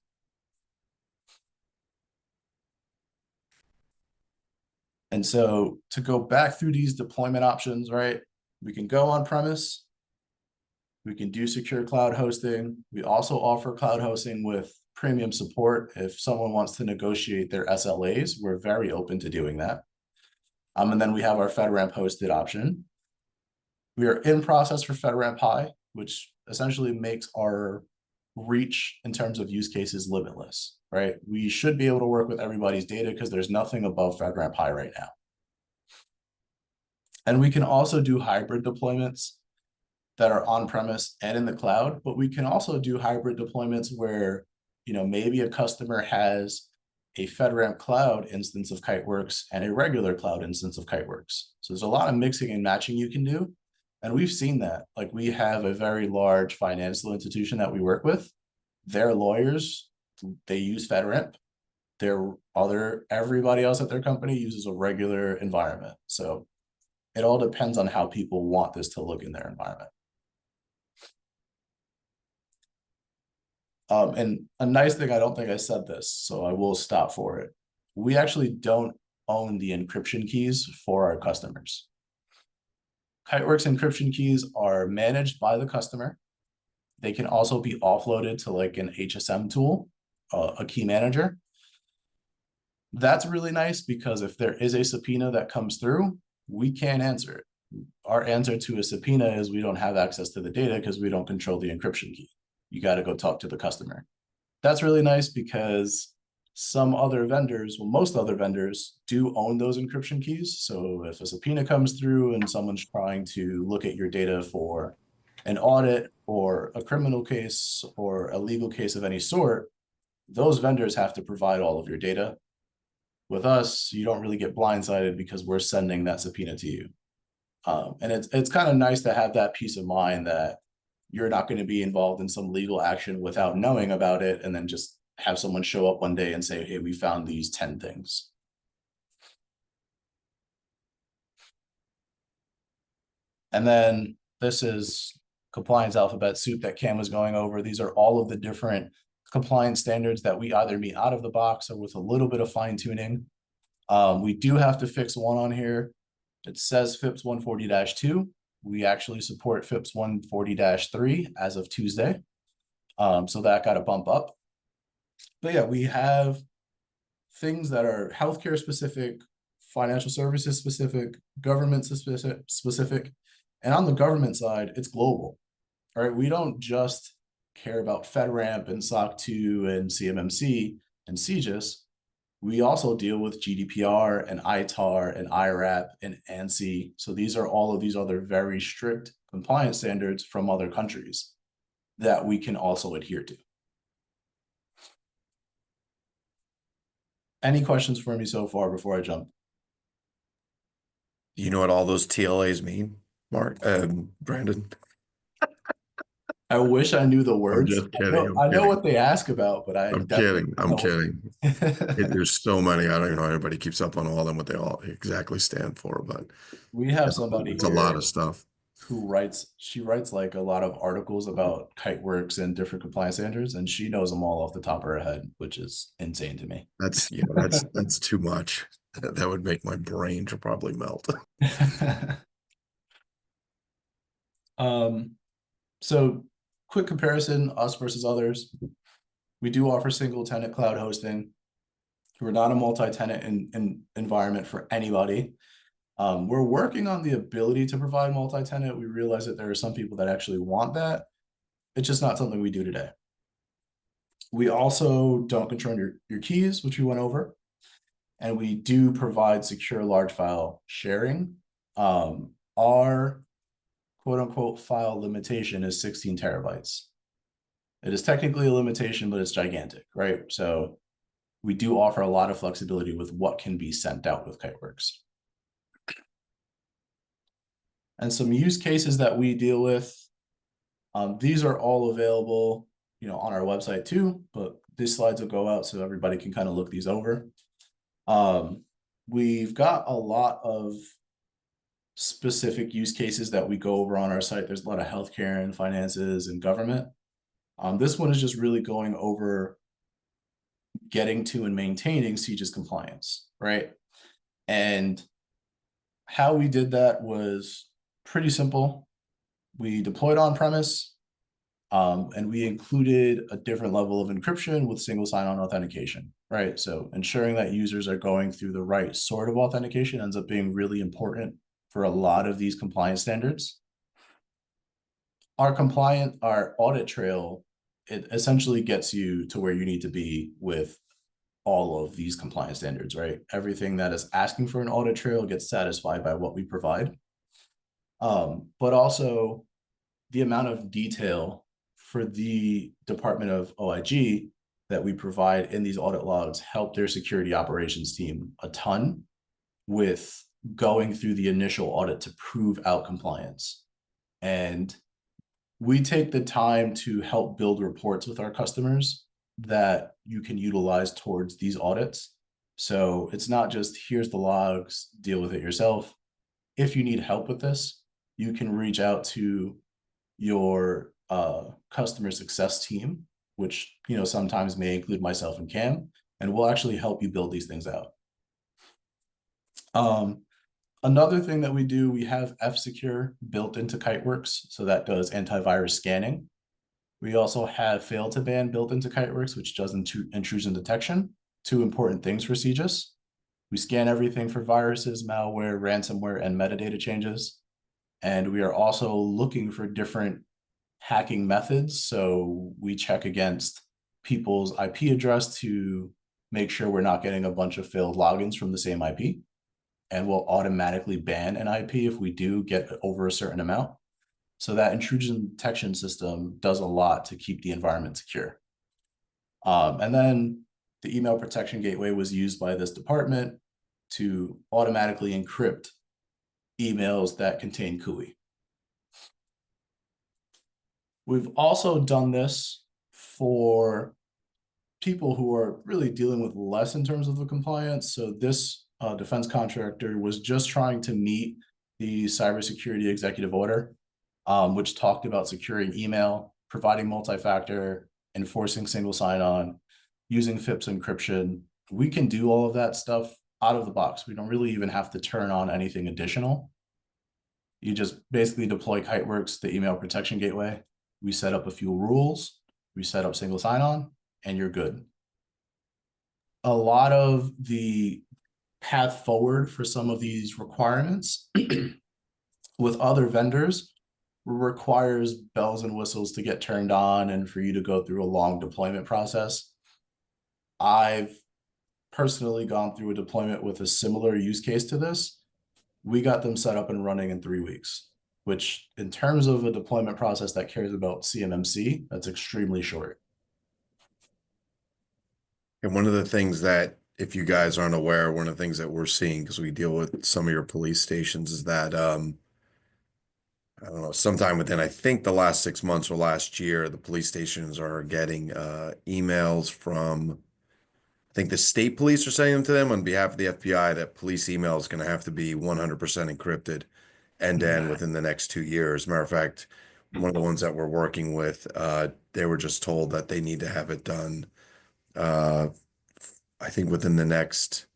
And so to go back through these deployment options, right? We can go on premise. We can do secure cloud hosting. We also offer cloud hosting with premium support. If someone wants to negotiate their SLAs, we're very open to doing that. And then we have our FedRAMP hosted option. We are in process for FedRAMP High, which essentially makes our reach in terms of use cases limitless, right? We should be able to work with everybody's data because there's nothing above FedRAMP High right now. And we can also do hybrid deployments that are on-premise and in the cloud, but we can also do hybrid deployments where, you know, maybe a customer has a FedRAMP cloud instance of Kiteworks and a regular cloud instance of Kiteworks. So there's a lot of mixing and matching you can do. And we've seen that. Like, we have a very large financial institution that we work with. Their lawyers, they use FedRAMP. Everybody else at their company uses a regular environment. So it all depends on how people want this to look in their environment. And a nice thing, I don't think I said this, so I will stop for it. We actually don't own the encryption keys for our customers. Kiteworks encryption keys are managed by the customer. They can also be offloaded to like an HSM tool, a key manager. That's really nice because if there is a subpoena that comes through, we can't answer it. Our answer to a subpoena is we don't have access to the data because we don't control the encryption key. You got to go talk to the customer. That's really nice because some other vendors, well, most other vendors do own those encryption keys. So if a subpoena comes through and someone's trying to look at your data for an audit or a criminal case or a legal case of any sort, those vendors have to provide all of your data. With us, you don't really get blindsided because we're sending that subpoena to you. And it's kind of nice to have that peace of mind that you're not going to be involved in some legal action without knowing about it and then just have someone show up one day and say, hey, we found these 10 things. And then this is compliance alphabet soup that Cam was going over. These are all of the different compliance standards that we either meet out of the box or with a little bit of fine tuning. We do have to fix one on here. It says FIPS 140-2. We actually support FIPS 140-3 as of Tuesday. So that got a bump up. But yeah, we have things that are healthcare specific, financial services specific, government specific. And on the government side, it's global. All right, we don't just care about FedRAMP and SOC 2 and CMMC and CGIS. We also deal with GDPR and ITAR and IRAP and ANSI. So these are all of these other very strict compliance standards from other countries that we can also adhere to. Any questions for me so far before I jump? You know what all those TLAs mean, Mark? Brandon? I wish I knew the words. I'm just kidding. I know what they ask about, but I'm kidding. I'm kidding. There's so many. I don't even know anybody keeps up on all of them, what they all exactly stand for, but we have somebody it's a lot of stuff. She writes like a lot of articles about Kiteworks and different compliance standards, and she knows them all off the top of her head, which is insane to me. That's that's too much. That would make my brain to probably melt. So quick comparison, us versus others. We do offer single tenant cloud hosting. We're not a multi-tenant environment for anybody. We're working on the ability to provide multi-tenant. We realize that there are some people that actually want that. It's just not something we do today. We also don't control your keys, which we went over. And we do provide secure large file sharing. Our quote unquote file limitation is 16 terabytes. It is technically a limitation, but it's gigantic, right? So we do offer a lot of flexibility with what can be sent out with Kiteworks. And some use cases that we deal with, these are all available, on our website too, but these slides will go out so everybody can kind of look these over. We've got a lot of specific use cases that we go over on our site. There's a lot of healthcare and finances and government. This one is just really going over getting to and maintaining CJIS compliance, right? And how we did that was pretty simple. We deployed on-premise, and we included a different level of encryption with single sign-on authentication, right? So ensuring that users are going through the right sort of authentication ends up being really important for a lot of these compliance standards. Our audit trail, it essentially gets you to where you need to be with all of these compliance standards, right? Everything that is asking for an audit trail gets satisfied by what we provide. But also the amount of detail for the Department of OIG that we provide in these audit logs help their security operations team a ton with going through the initial audit to prove out compliance. And we take the time to help build reports with our customers that you can utilize towards these audits. So it's not just here's the logs, deal with it yourself. If you need help with this, you can reach out to your customer success team, which sometimes may include myself and Cam, and we'll actually help you build these things out. Another thing that we do, we have F-Secure built into Kiteworks, so that does antivirus scanning. We also have fail to ban built into Kiteworks, which does intrusion detection. Two important things for CJIS. We scan everything for viruses, malware, ransomware, and metadata changes. And we are also looking for different hacking methods. So we check against people's IP address to make sure we're not getting a bunch of failed logins from the same IP. And we'll automatically ban an IP if we do get over a certain amount. So that intrusion detection system does a lot to keep the environment secure. And then the email protection gateway was used by this department to automatically encrypt emails that contain CUI. We've also done this for people who are really dealing with less in terms of the compliance. So this defense contractor was just trying to meet the cybersecurity executive order, which talked about securing email, providing multi-factor, enforcing single sign-on, using FIPS encryption. We can do all of that stuff out of the box. We don't really even have to turn on anything additional. You just basically deploy Kiteworks, the email protection gateway. We set up a few rules, we set up single sign-on, and you're good. A lot of the path forward for some of these requirements with other vendors requires bells and whistles to get turned on and for you to go through a long deployment process. I've personally gone through a deployment with a similar use case to this. We got them set up and running in 3 weeks, which in terms of a deployment process that cares about CMMC, that's extremely short. And one of the things that, if you guys aren't aware, one of the things that we're seeing, because we deal with some of your police stations, is that, I don't know, sometime within, I think the last 6 months or last year, the police stations are getting emails from, I think the state police are sending them to them on behalf of the FBI that police email is going to have to be 100% encrypted end-to-end within the next 2 years. Matter of fact, one of the ones that we're working with, they were just told that they need to have it done, I think within the next,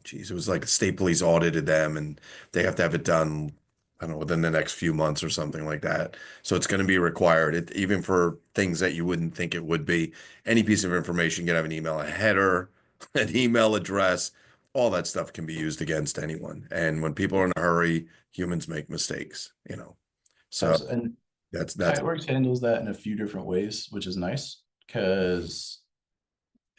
geez, it was like state police audited them and they have to have it done, I don't know, within the next few months or something like that. So it's going to be required, even for things that you wouldn't think it would be. Any piece of information, you can have an email, a header, an email address, all that stuff can be used against anyone. And when people are in a hurry, humans make mistakes, you know. So And that's Kiteworks handles that in a few different ways, which is nice, because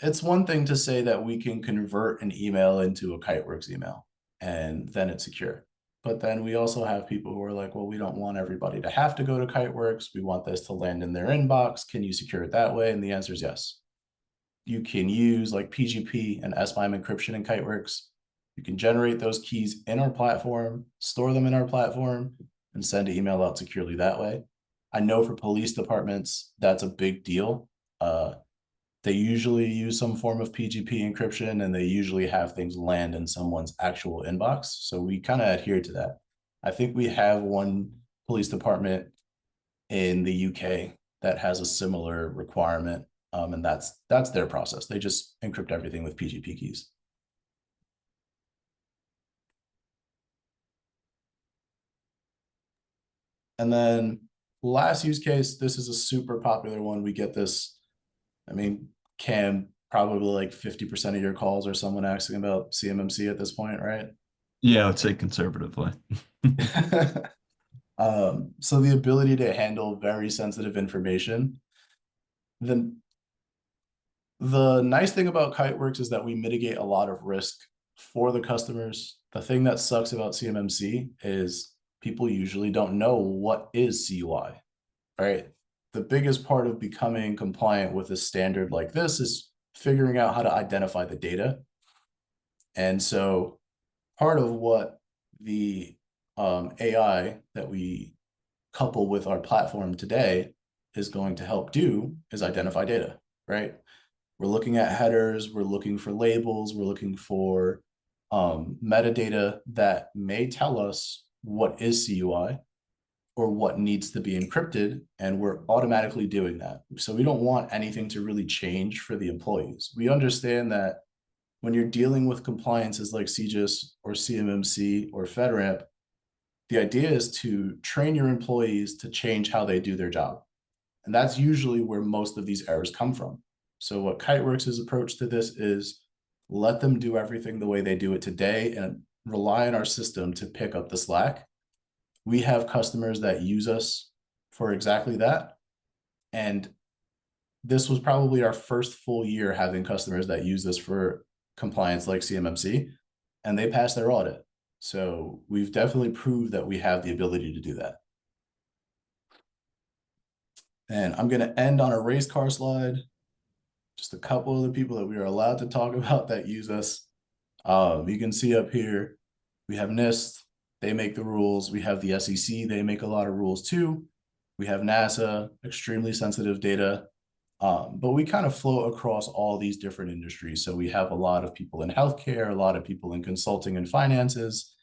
it's one thing to say that we can convert an email into a Kiteworks email and then it's secure. But then we also have people who are like, well, we don't want everybody to have to go to Kiteworks. We want this to land in their inbox. Can you secure it that way? And the answer is yes. You can use like PGP and S/MIME encryption in Kiteworks. You can generate those keys in our platform, store them in our platform, and send an email out securely that way. I know for police departments, that's a big deal. They usually use some form of PGP encryption, and they usually have things land in someone's actual inbox. So we kind of adhere to that. I think we have one police department in the UK that has a similar requirement. And that's their process. They just encrypt everything with PGP keys. And then last use case, this is a super popular one. We get this, I mean, Cam, probably like 50% of your calls are someone asking about CMMC at this point, right? Yeah, I would say conservatively. So the ability to handle very sensitive information. The nice thing about Kiteworks is that we mitigate a lot of risk for the customers. The thing that sucks about CMMC is people usually don't know what is CUI, right? The biggest part of becoming compliant with a standard like this is figuring out how to identify the data. And so part of what the AI that we couple with our platform today is going to help do is identify data, right? We're looking at headers, we're looking for labels, we're looking for metadata that may tell us what is CUI or what needs to be encrypted, and we're automatically doing that. So we don't want anything to really change for the employees. We understand that when you're dealing with compliances like CJIS or CMMC or FedRAMP, the idea is to train your employees to change how they do their job. And that's usually where most of these errors come from. So what Kiteworks' approach to this is let them do everything the way they do it today and rely on our system to pick up the slack. We have customers that use us for exactly that. And this was probably our first full year having customers that use this for compliance like CMMC, and they passed their audit. So we've definitely proved that we have the ability to do that. And I'm going to end on a race car slide. Just a couple of the people that we are allowed to talk about that use us. You can see up here, we have NIST, they make the rules. We have the SEC, they make a lot of rules too. We have NASA, extremely sensitive data. But we kind of float across all these different industries. So we have a lot of people in healthcare, a lot of people in consulting and finances.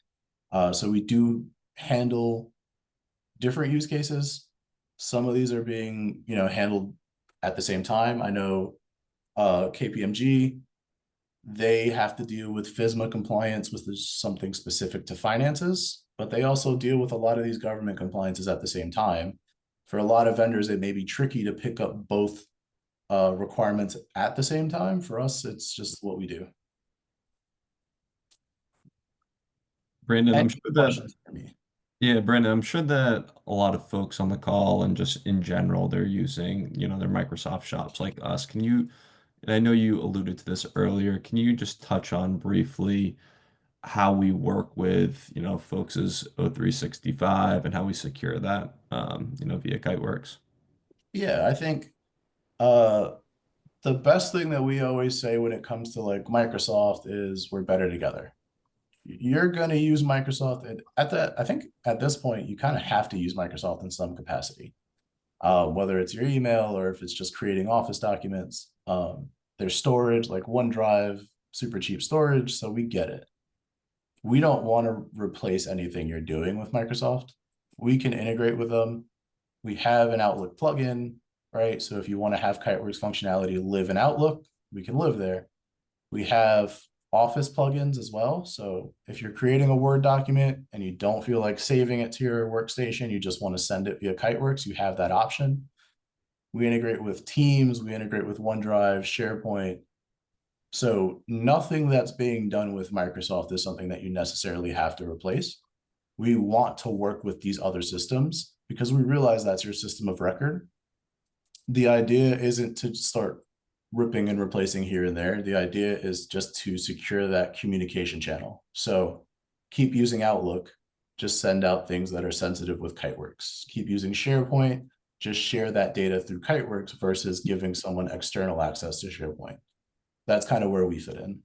So we do handle different use cases. Some of these are being, handled at the same time. I know KPMG, they have to deal with FISMA compliance, which is something specific to finances, but they also deal with a lot of these government compliances at the same time. For a lot of vendors, it may be tricky to pick up both requirements at the same time. For us, it's just what we do. Brandon, I'm sure that Questions for me? Yeah, Brandon, I'm sure that a lot of folks on the call and just in general, they're using, their Microsoft shops like us. And I know you alluded to this earlier, can you just touch on briefly how we work with, folks' O365 and how we secure that, via Kiteworks? Yeah, I think the best thing that we always say when it comes to like Microsoft is we're better together. You're going to use Microsoft I think at this point, you kind of have to use Microsoft in some capacity, whether it's your email or if it's just creating Office documents. There's storage like OneDrive, super cheap storage. So we get it. We don't want to replace anything you're doing with Microsoft. We can integrate with them. We have an Outlook plugin, right? So if you want to have Kiteworks functionality live in Outlook, we can live there. We have Office plugins as well. So if you're creating a Word document and you don't feel like saving it to your workstation, you just want to send it via Kiteworks, you have that option. We integrate with Teams, we integrate with OneDrive, SharePoint. So nothing that's being done with Microsoft is something that you necessarily have to replace. We want to work with these other systems because we realize that's your system of record. The idea isn't to start ripping and replacing here and there. The idea is just to secure that communication channel. So keep using Outlook, just send out things that are sensitive with Kiteworks. Keep using SharePoint, just share that data through Kiteworks versus giving someone external access to SharePoint. That's kind of where we fit in.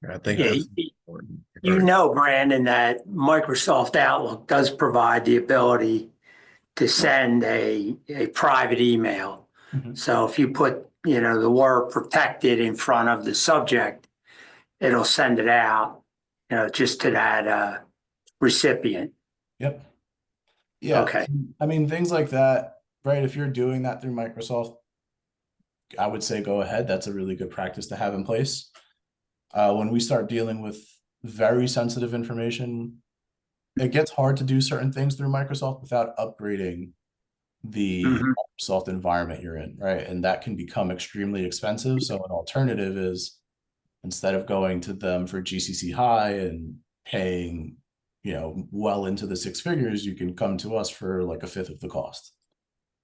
I think Yeah, that's important. you know, Brandon, that Microsoft Outlook does provide the ability to send a private email. Mhm. So if you put, you know, the word protected in front of the subject, it'll send it out, you know, just to that recipient. Yep. Yeah. Okay. I mean, things like that, right? If you're doing that through Microsoft, I would say go ahead. That's a really good practice to have in place. When we start dealing with very sensitive information, it gets hard to do certain things through Microsoft without upgrading the Microsoft environment you're in, right? And that can become extremely expensive. So an alternative is, instead of going to them for GCC high and paying, you know, well into the six figures, you can come to us for like a fifth of the cost.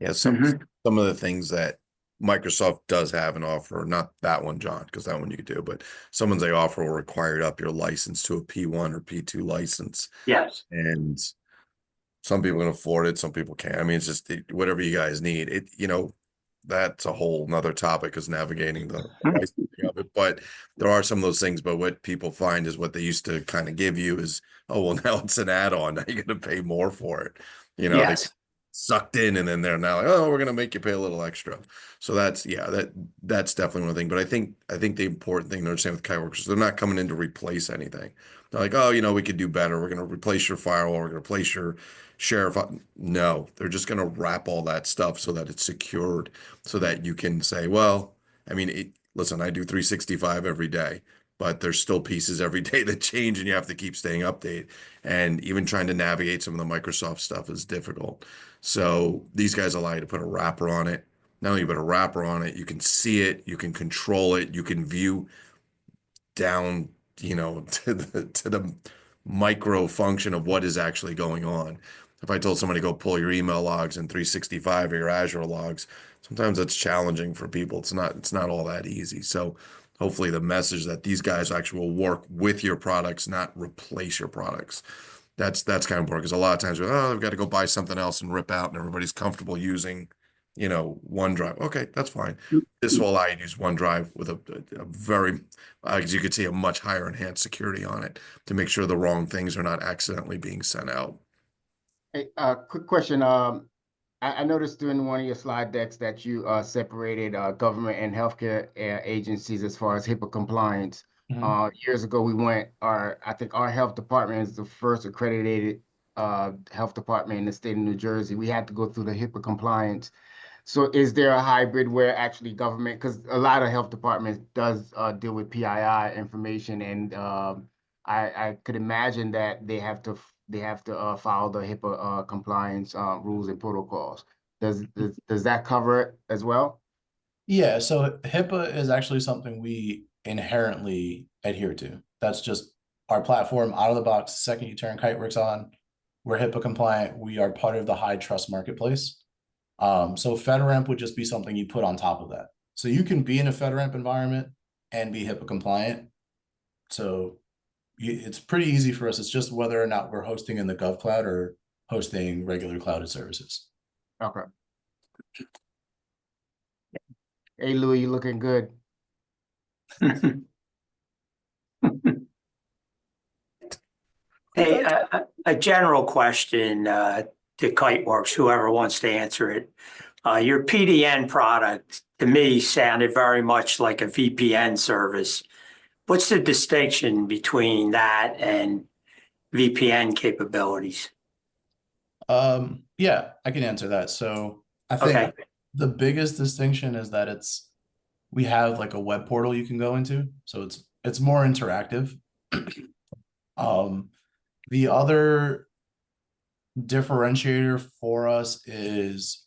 Yeah, some of the things that Microsoft does have an offer, not that one, John, because that one you could do, but some ones they offer will require you to up your license to a P1 or P2 license. Yes. And some people can afford it, some people can't. I mean, it's just whatever you guys need. It, you know, that's a whole nother topic, is navigating the licensing of it. But there are some of those things, but what people find is what they used to kind of give you is, oh, well, now it's an add-on. Now you're going to pay more for it. You know, they Yes. sucked in, and then they're now like, oh, we're going to make you pay a little extra. So that's, yeah, that's definitely one thing. But I think the important thing to understand with Kiteworks is they're not coming in to replace anything. They're like, oh, you know, we could do better. We're going to replace your firewall. We're going to replace your share. No, they're just going to wrap all that stuff so that it's secured, so that you can say, well, I mean, listen, I do 365 every day, but there's still pieces every day that change, and you have to keep staying updated. And even trying to navigate some of the Microsoft stuff is difficult. So these guys allow you to put a wrapper on it. Not only you put a wrapper on it, you can see it, you can control it, you can view down, you know, to the micro function of what is actually going on. If I told somebody to go pull your email logs in 365 or your Azure logs, sometimes that's challenging for people. It's not all that easy. So hopefully the message that these guys actually will work with your products, not replace your products. That's kind of important, because a lot of times I've got to go buy something else and rip out, and everybody's comfortable using, you know, OneDrive. Okay, that's fine. This will allow you to use OneDrive with a very, as you could see, a much higher enhanced security on it to make sure the wrong things are not accidentally being sent out. Hey, quick question. I noticed during one of your slide decks that you separated government and healthcare agencies as far as HIPAA compliance. Years ago, I think our health department is the first accredited health department in the state of New Jersey. We had to go through the HIPAA compliance. So is there a hybrid where actually government, because a lot of health departments does deal with PII information, and I could imagine that they have to follow the HIPAA compliance rules and protocols. Does that cover it as well? Yeah, so HIPAA is actually something we inherently adhere to. That's just our platform out of the box. The second you turn Kiteworks on, we're HIPAA compliant. We are part of the high trust marketplace. So FedRAMP would just be something you put on top of that. So you can be in a FedRAMP environment and be HIPAA compliant. So it's pretty easy for us. It's just whether or not we're hosting in the GovCloud or hosting regular clouded services. Okay. Hey, Louis, you looking good. Hey, a general question to Kiteworks, whoever wants to answer it. Your PDN product, to me, sounded very much like a VPN service. What's the distinction between that and VPN capabilities? Yeah, I can answer that. So I think the biggest distinction is that we have like a web portal you can go into. So it's more interactive. The other differentiator for us is,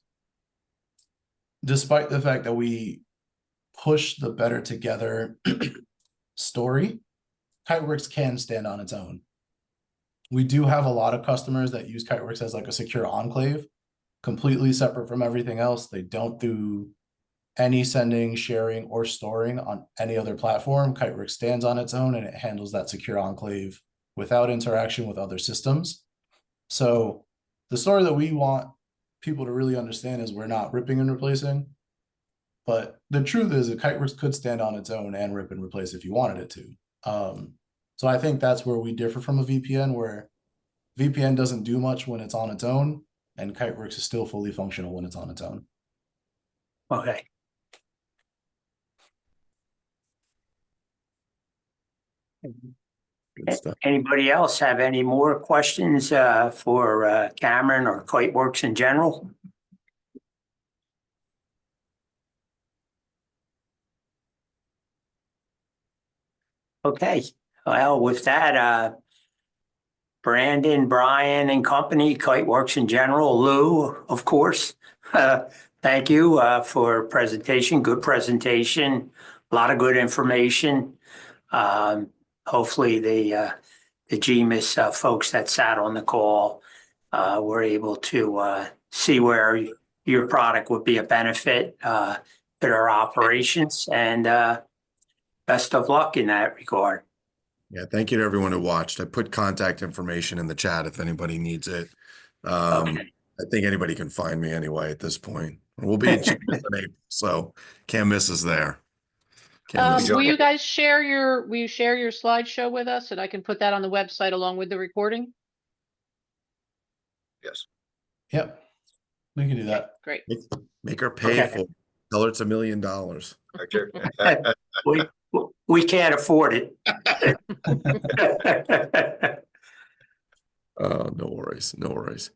despite the fact that we push the better together story, Kiteworks can stand on its own. We do have a lot of customers that use Kiteworks as like a secure enclave, completely separate from everything else. They don't do any sending, sharing, or storing on any other platform. Kiteworks stands on its own and it handles that secure enclave without interaction with other systems. So the story that we want people to really understand is we're not ripping and replacing. But the truth is that Kiteworks could stand on its own and rip and replace if you wanted it to. So I think that's where we differ from a VPN, where VPN doesn't do much when it's on its own, and Kiteworks is still fully functional when it's on its own. Okay. Good stuff. Anybody else have any more questions for Cameron or Kiteworks in general? Okay, well, with that, Brandon, Brian and company, Kiteworks in general, Lou, of course. Thank you for presentation, good presentation, a lot of good information. Hopefully the GMIS folks that sat on the call were able to see where your product would be a benefit to their operations, and best of luck in that regard. Yeah, thank you to everyone who watched. I put contact information in the chat if anybody needs it. Okay. I think anybody can find me anyway at this point. We'll be in April, so can't miss us there. Will you guys share your slideshow with us, and I can put that on the website along with the recording? Yes. Yep, we can do that. Great. Make her pay Okay. for it. Tell her it's $1 million. Archer. We can't afford it. No worries. No worries.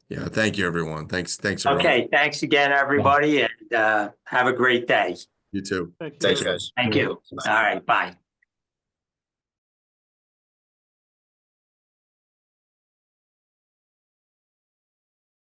Yeah, thank you, everyone. Thanks, everyone. Okay, thanks again, everybody, and have a great day. You too. Thanks, guys. Thank you. All right, bye.